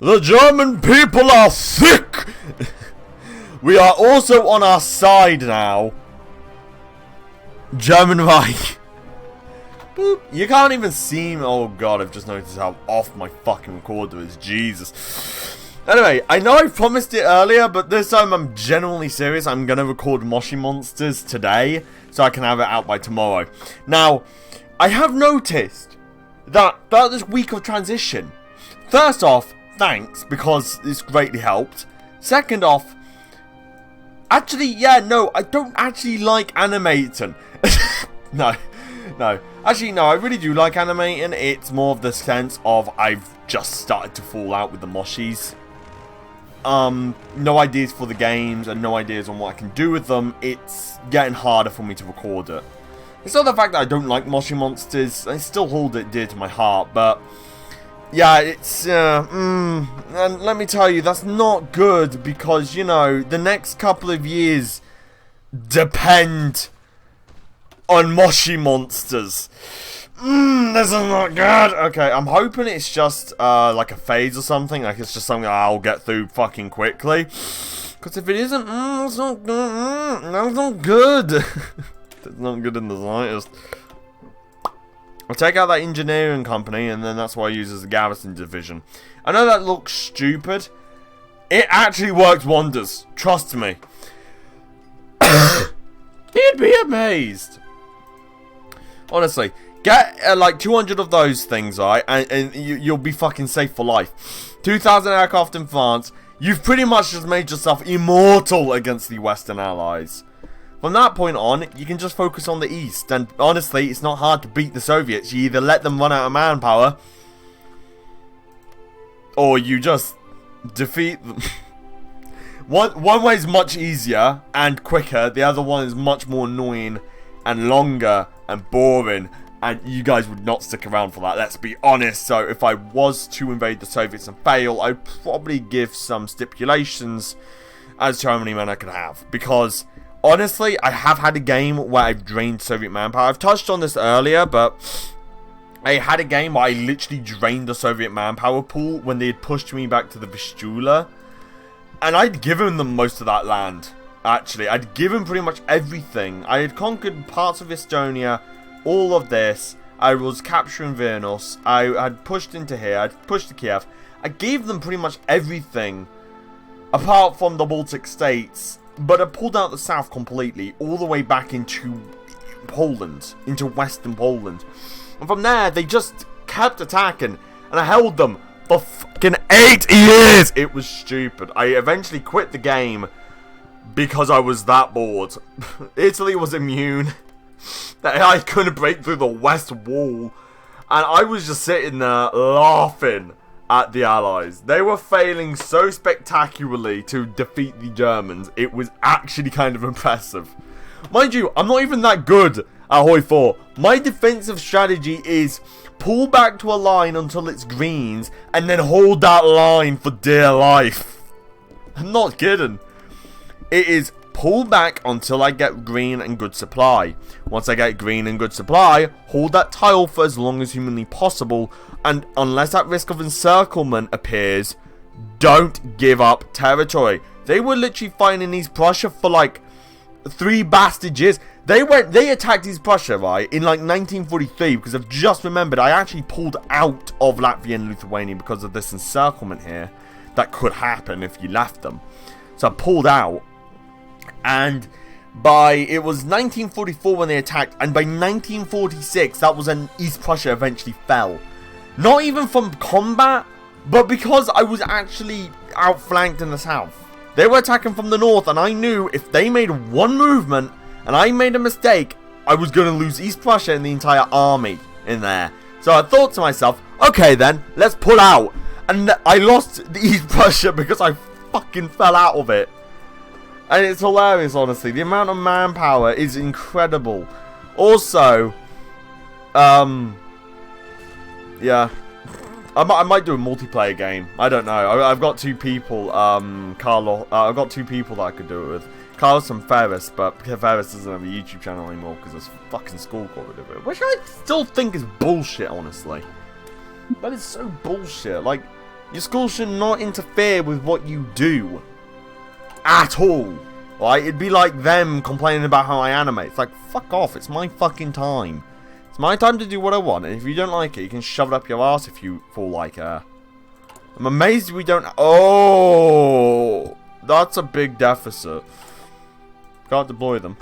The German people are thick! We are also on our side now. German Reich. Boop. You can't even see me. Oh god, I've just noticed how off my fucking recorder is. Jesus. Anyway, I know I promised it earlier, but this time I'm genuinely serious. I'm going to record Moshi Monsters today, so I can have it out by tomorrow. Now, I have noticed that throughout this week of transition, first off, thanks, because it's greatly helped. Second off, actually, yeah, no, I don't actually like animating. No. Actually, no, I really do like animating. It's more of the sense of I've just started to fall out with the Moshis. No ideas for the games and no ideas on what I can do with them. It's getting harder for me to record it. It's not the fact that I don't like Moshi Monsters. I still hold it dear to my heart, but yeah, it's, and let me tell you, that's not good because, you know, the next couple of years depend on Moshi Monsters. This is not good. Okay, I'm hoping it's just, like a phase or something. Like, it's just something I'll get through fucking quickly. Because if it isn't, that's not good. That's not good. It's not good in the slightest. I'll take out that engineering company, and then that's what I use as a garrison division. I know that looks stupid. It actually works wonders. Trust me. You'd be amazed. Honestly, get like 200 of those things, right? And you'll be fucking safe for life. 2,000 aircraft in France. You've pretty much just made yourself immortal against the Western Allies. From that point on, you can just focus on the East. And honestly, it's not hard to beat the Soviets. You either let them run out of manpower, or you just defeat them. One way is much easier and quicker. The other one is much more annoying and longer and boring. And you guys would not stick around for that, let's be honest. So if I was to invade the Soviets and fail, I'd probably give some stipulations as to how many men I could have. Because honestly, I have had a game where I've drained Soviet manpower. I've touched on this earlier, but I had a game where I literally drained the Soviet manpower pool when they had pushed me back to the Vistula. And I'd given them most of that land, actually. I'd given pretty much everything. I had conquered parts of Estonia, all of this. I was capturing Vilnius. I had pushed into here. I'd pushed to Kiev. I gave them pretty much everything, apart from the Baltic states. But I pulled out the south completely, all the way back into Poland, into western Poland. And from there, they just kept attacking, and I held them for fucking 8 years. It was stupid. I eventually quit the game because I was that bored. Italy was immune. I couldn't break through the west wall, and I was just sitting there laughing at the Allies. They were failing so spectacularly to defeat the Germans. It was actually kind of impressive. Mind you, I'm not even that good at Hoi4. My defensive strategy is pull back to a line until it's greens, and then hold that line for dear life. I'm not kidding. It is pull back until I get green and good supply. Once I get green and good supply, hold that tile for as long as humanly possible, and unless that risk of encirclement appears, don't give up territory. They were literally fighting in East Prussia for like 3 bastard years. They attacked East Prussia, right, in like 1943, because I've just remembered I actually pulled out of Latvia and Lithuania because of this encirclement here that could happen if you left them. So I pulled out, and it was 1944 when they attacked, and by 1946, that was when East Prussia eventually fell. Not even from combat, but because I was actually outflanked in the south. They were attacking from the north, and I knew if they made one movement, and I made a mistake, I was going to lose East Prussia and the entire army in there. So I thought to myself, okay then, let's pull out. And I lost the East Prussia because I fucking fell out of it. And it's hilarious, honestly. The amount of manpower is incredible. Also, yeah, I might do a multiplayer game. I don't know. I've got 2 people. I've got 2 people that I could do it with. Carlos and Ferris, but Ferris doesn't have a YouTube channel anymore because his fucking school got rid of it. Which I still think is bullshit, honestly. That is so bullshit. Like, Your school should not interfere with what you do. At all. Right? It'd be like them complaining about how I animate. It's like, fuck off. It's my fucking time. It's my time to do what I want. And if you don't like it, you can shove it up your ass if you fall like her. I'm amazed we don't... Oh! That's a big deficit. Can't deploy them.